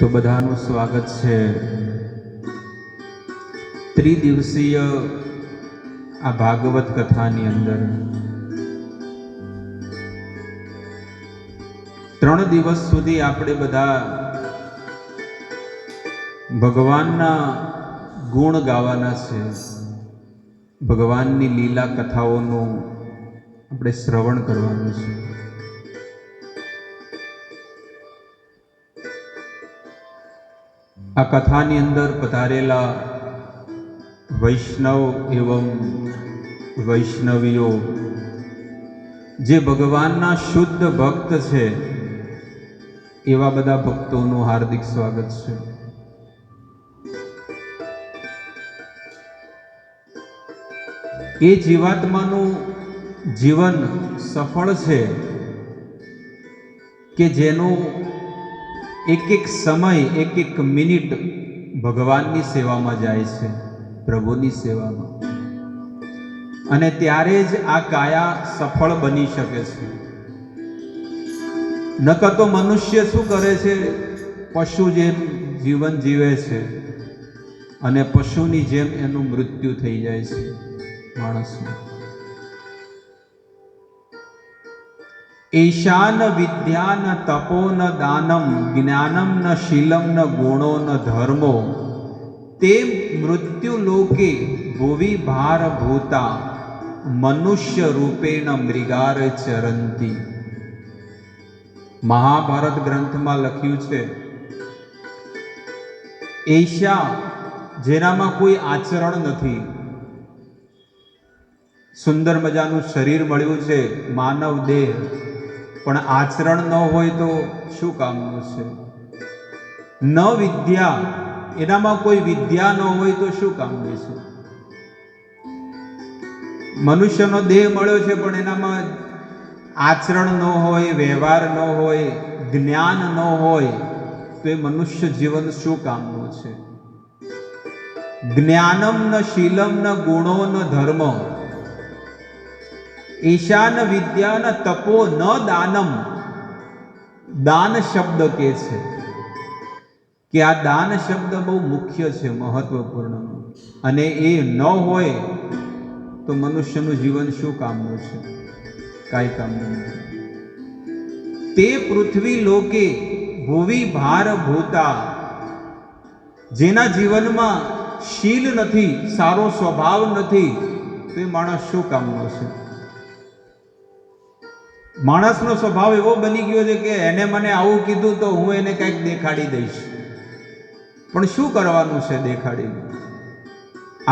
તો બધાનું સ્વાગત છે ત્રિદિવસીય આ ભાગવત કથાની અંદર। 3 દિવસ સુધી આપણે બધા ભગવાનના ગુણ ગાવાના છે, ભગવાનની લીલા કથાઓનું આપણે શ્રવણ કરવાનું છે। આ કથાની અંદર પધારેલા વૈષ્ણવ એવં વૈષ્ણવીઓ જે ભગવાનના શુદ્ધ ભક્ત છે એવા બધા ભક્તોનું હાર્દિક સ્વાગત છે। એ જીવાત્માનું જીવન સફળ છે કે જેનું એક એક સમય એક એક મિનિટ ભગવાનની સેવામાં જાય છે, પ્રભુની સેવામાં, અને ત્યારે જ આ કાયા સફળ બની શકે છે। નકર તો મનુષ્ય શું કરે છે? પશુ જેમ જીવન જીવે છે અને પશુની જેમ એનું મૃત્યુ થઈ જાય છે માણસનું। ઈશાન વિદ્યા ન તપો ન દાનમ જ્ઞાનમ ન શીલમ ન ગુણો ન ધર્મો તે મૃત્યુ લોકે ભુવિ ભાર ભૂતા મનુષ્ય રૂપેણ મૃગાર ચરંતી। મહાભારત ગ્રંથમાં લખ્યું છે, ઈશા જેનામાં કોઈ આચરણ નથી, સુંદર મજાનું શરીર મળ્યું છે, માનવ દેહ, પણ આચરણ ન હોય તો શું કામનું છે? ન વિદ્યા, એનામાં કોઈ વિદ્યા ન હોય તો શું કામનું છે? મનુષ્યનો દેહ મળ્યો છે પણ એનામાં આચરણ ન હોય, વ્યવહાર ન હોય, જ્ઞાન ન હોય તો એ મનુષ્ય જીવન શું કામનું છે? જ્ઞાનમ ન શીલમ ન ગુણો ન ધર્મ, ઈશાન વિદ્યા ન તપો ન દાનમ। દાન શબ્દ કે છે કે આ દાન શબ્દ બહુ મુખ્ય છે, મહત્વપૂર્ણ, અને એ ન હોય તો મનુષ્યનું જીવન શું કામનું છે? કાંઈ કામનું નથી। તે પૃથ્વી લોકે ભુવિ ભાર ભૂતા, જેના જીવનમાં શીલ નથી, સારો સ્વભાવ નથી, તો એ માણસ શું કામનો છે? માણસનો સ્વભાવ એવો બની ગયો છે કે એને મને આવું કીધું તો હું એને કંઈક દેખાડી દઈશ, પણ શું કરવાનું છે દેખાડીને?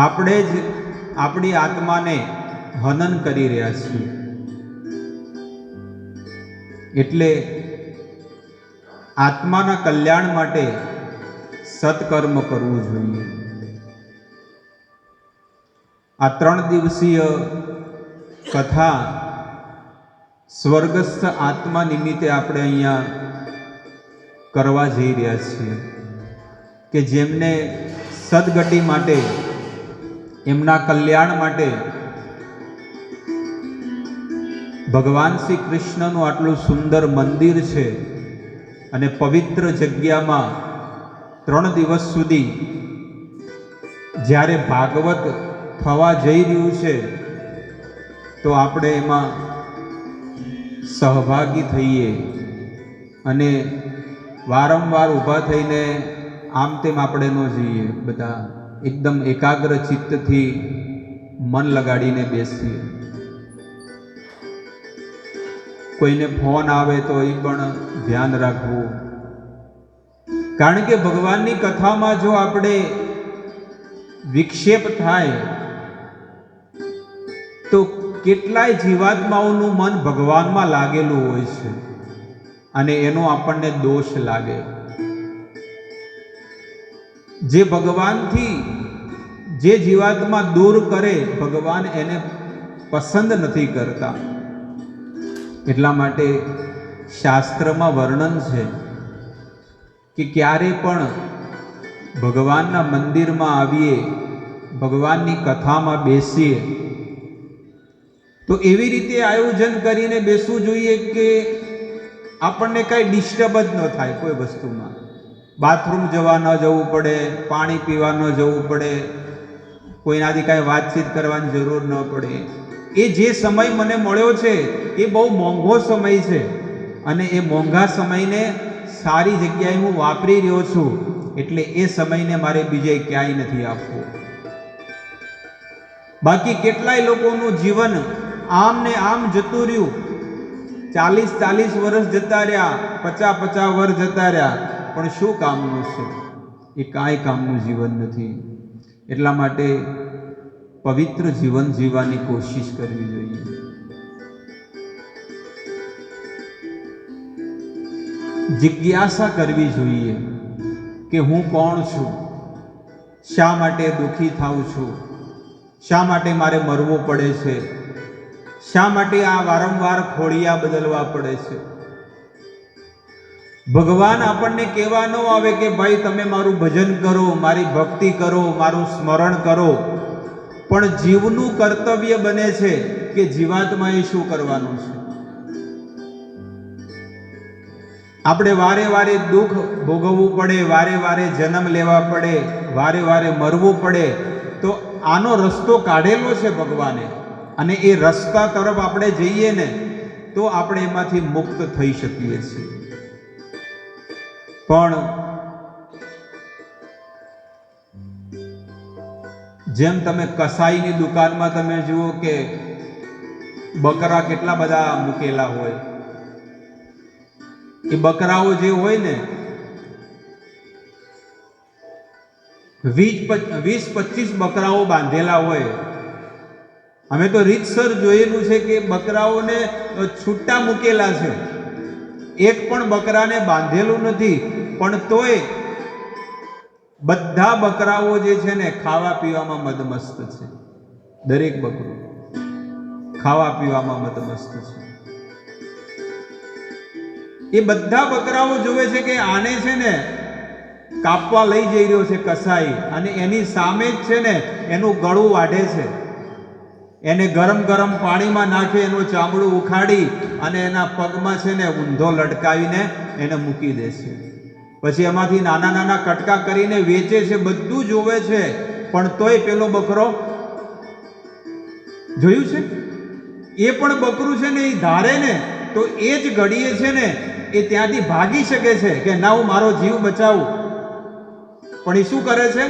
આપણે જ આપણી આત્માને હનન કરી રહ્યા છીએ। એટલે આત્માના કલ્યાણ માટે સત્કર્મ કરવું જોઈએ। આ 3 દિવસીય કથા સ્વર્ગસ્થ આત્મા નિમિત્તે આપણે અહીંયા કરવા જઈ રહ્યા છીએ કે જેમને સદગતિ માટે, એમના કલ્યાણ માટે ભગવાન શ્રી કૃષ્ણનું આટલું સુંદર મંદિર છે અને પવિત્ર જગ્યામાં 3 દિવસ સુધી જ્યારે ભાગવત થવા જઈ રહ્યું છે તો આપણે એમાં સહભાગી થઈએ અને વારંવાર ઊભા થઈને આમ તેમ આપણે ન જઈએ, બધા એકદમ એકાગ્ર ચિત્તથી મન લગાડીને બેસીએ। કોઈને ફોન આવે તો એ પણ ધ્યાન રાખવું, કારણ કે ભગવાનની કથામાં જો આપણે વિક્ષેપ થાય તો કેટલાય જીવાત્માઓનું મન ભગવાનમાં લાગેલું હોય છે અને એનો આપણને દોષ લાગે। જે ભગવાનથી જે જીવાત્મા દૂર કરે, ભગવાન એને પસંદ નથી કરતા। એટલા માટે શાસ્ત્રમાં વર્ણન છે કે ક્યારે પણ ભગવાનના મંદિરમાં આવીએ, ભગવાનની કથામાં બેસીએ તો એવી રીતે આયોજન કરીને બેસવું જોઈએ કે આપણને કાંઈ ડિસ્ટર્બ જ ન થાય કોઈ વસ્તુમાં। બાથરૂમ જવા ન જવું પડે, પાણી પીવા ન જવું પડે, કોઈનાથી કાંઈ વાતચીત કરવાની જરૂર ન પડે. એ જે સમય મને મળ્યો છે એ બહુ મોંઘો સમય છે, અને એ મોંઘા સમયને સારી જગ્યાએ હું વાપરી રહ્યો છું, એટલે એ સમયને મારે બીજે ક્યાંય નથી આપવો. બાકી કેટલાય લોકોનું જીવન આમ ને આમ જતું રહ્યું, 40 વર્ષ જતા રહ્યા, 50 વર્ષ જતા રહ્યા, પણ શું કામનું છે? એ કાંઈ કામનું જીવન નથી. એટલા માટે પવિત્ર જીવન જીવવાની કોશિશ કરવી જોઈએ. જિજ્ઞાસા કરવી જોઈએ કે હું કોણ છું, શા માટે દુઃખી થાઉં છું, શા માટે મારે મરવું પડે છે, શા માટે આ વારંવાર ખોળિયા બદલવા પડે છે. ભગવાન આપણને કહેવા ન આવે કે ભાઈ તમે મારું ભજન કરો, મારી ભક્તિ કરો, મારું સ્મરણ કરો, પણ જીવનું કર્તવ્ય બને છે કે જીવાત્માએ શું કરવાનું છે. આપણે વારે વારે દુઃખ ભોગવવું પડે, વારે વારે જન્મ લેવા પડે, વારે વારે મરવું પડે, તો આનો રસ્તો કાઢેલો છે ભગવાને, અને એ રસ્તા તરફ આપણે જઈએ ને તો આપણે એમાંથી મુક્ત થઈ શકીએ છીએ. પણ જેમ તમે કસાઈની દુકાનમાં તમે જુઓ કે બકરા કેટલા બધા મૂકેલા હોય, એ બકરાઓ જે હોય ને 20-25 બકરાઓ બાંધેલા હોય. અમે તો રીતસર જોયેલું છે કે બકરાઓને છૂટા મૂકેલા છે, એક પણ બકરાને બાંધેલું નથી, પણ તોય બધા બકરાઓ જે છે ને ખાવા પીવામાં મદમસ્ત છે. દરેક બકરું ખાવા પીવામાં મદમસ્ત છે. એ બધા બકરાઓ જોવે છે કે આને છે ને કાપવા લઈ જઈ રહ્યો છે કસાઈ, અને એની સામે જ છે ને એનું ગળું વાઢે છે, એને ગરમ ગરમ પાણીમાં નાખી એનું ચામડું ઉખાડી અને એના પગમાં છે ને ઊંધો લટકાવીને એને મૂકી દે છે. પછી એમાંથી નાના નાના કટકા કરીને વેચે છે, બધું જોવે છે, પણ તોય પેલો બકરો જોયું છે, એ પણ બકરું છે ને એ ધારે ને તો એ જ ઘડીએ છે ને એ ત્યાંથી ભાગી શકે છે કે ના હું મારો જીવ બચાવું, પણ એ શું કરે છે?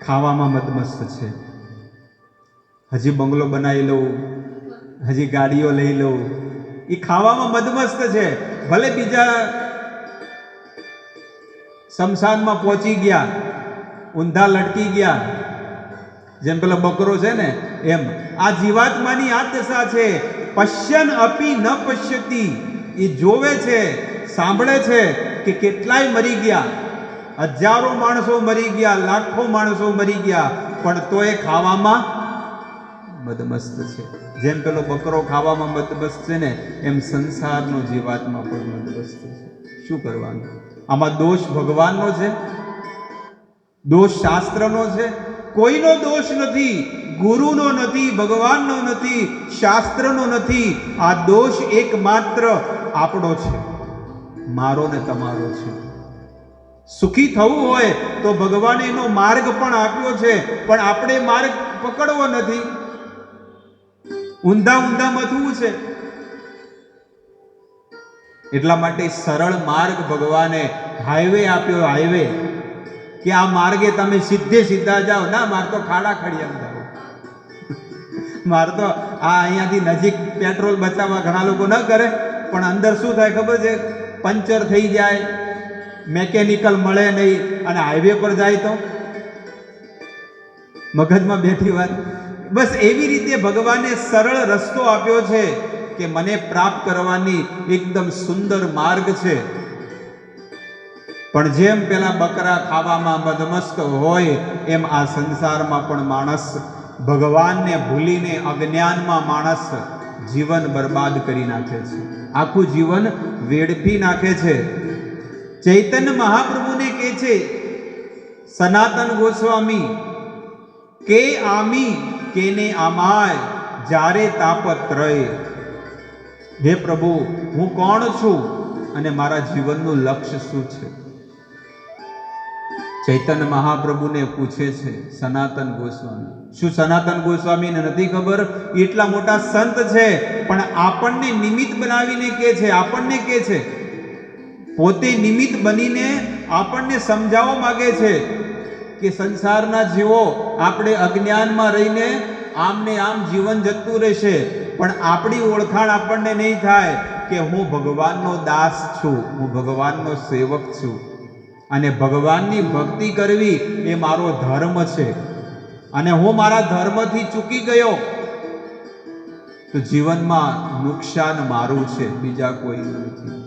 ખાવામાં મદમસ્ત છે. હજી બંગલો બનાવી લઉં, હજી ગાડીઓ લઈ લઉં, એ ખાવામાં મદમસ્ત છે. ભલે બીજા શમશાનમાં પહોંચી ગયા, ઊંધા લટકી ગયા, જેમ પેલો બકરો છે ને એમ આ જીવાત્માની આ દશા છે. પશ્યન અપી ન પશ્યતી, એ જોવે છે, સાંભળે છે કે કેટલાય મરી ગયા, હજારો માણસો મરી ગયા, લાખો માણસો મરી ગયા, પણ તો એ ખાવામાં મદમસ્ત છે. જેમ પેલો બકરો ખાવામાં મદમસ્ત છે ને એમ સંસારનો જીવાત્મા પણ મદમસ્ત છે. શું કરવાનું? આમાં દોષ ભગવાનનો છે, દોષ શાસ્ત્રનો છે? કોઈનો દોષ નથી, ગુરુનો નથી, ભગવાનનો નથી, શાસ્ત્રનો નથી. આ દોષ એકમાત્ર આપણો છે, મારો ને તમારો છે. સુખી થવું હોય તો ભગવાને એનો માર્ગ પણ આપ્યો છે, પણ આપણે માર્ગ પકડવો નથી, ઊંધા ઊંધા મથવું છે. એટલા માટે સરળ માર્ગ ભગવાને હાઈવે આપ્યો, હાઈવે, કે આ માર્ગે તમે સીધે સીધા જાઓ. ના, મારે તો ખાડા ખડિયામાં જાઓ, મારે તો આ અહીંયાથી નજીક પેટ્રોલ બચાવવા ઘણા લોકો ન કરે, પણ અંદર શું થાય ખબર છે? પંચર થઈ જાય, મેકેનિકલ મળે નહીં, અને હાઈવે પર જાય તો મગજમાં બેઠી વાત. બસ એવી રીતે ભગવાને સરળ રસ્તો આપ્યો છે કે મને પ્રાપ્ત કરવાની એકદમ સુંદર માર્ગ છે. પણ જેમ પેલા બકરા ખાવામાં મદમસ્ત હોય એમ આ સંસારમાં પણ માણસ ભગવાનને ભૂલીને અજ્ઞાનમાં માણસ જીવન બરબાદ કરી નાખે છે, આખું જીવન વેડફી નાખે છે. ચૈતન્ય મહાપ્રભુને કહે છે સનાતન ગોસ્વામી કે આમી કેને આમાય જારે તાપત્રય. હે પ્રભુ, હું કોણ છું અને મારા જીવનનું લક્ષ્ય શું છે? ચૈતન્ય મહાપ્રભુને પૂછે છે સનાતન ગોસ્વામી, શું સનાતન ગોસ્વામીને નથી ખબર? એટલા મોટા સંત છે, પણ આપણને નિમિત્ત બનાવીને કે છે, આપણને કે છે, પોતે નિમિત્ત બનીને આપણને સમજાવવા માંગે છે કે સંસારના જીવો આપણે અજ્ઞાનમાં રહીને આમને આમ જીવન જતું રહેશે, પણ આપણી ઓળખાણ આપણને નહીં થાય કે હું ભગવાનનો દાસ છું, હું ભગવાનનો સેવક છું, અને ભગવાનની ભક્તિ કરવી એ મારો ધર્મ છે, અને હું મારા ધર્મથી ચૂકી ગયો તો જીવનમાં નુકસાન મારું છે, બીજા કોઈ નથી.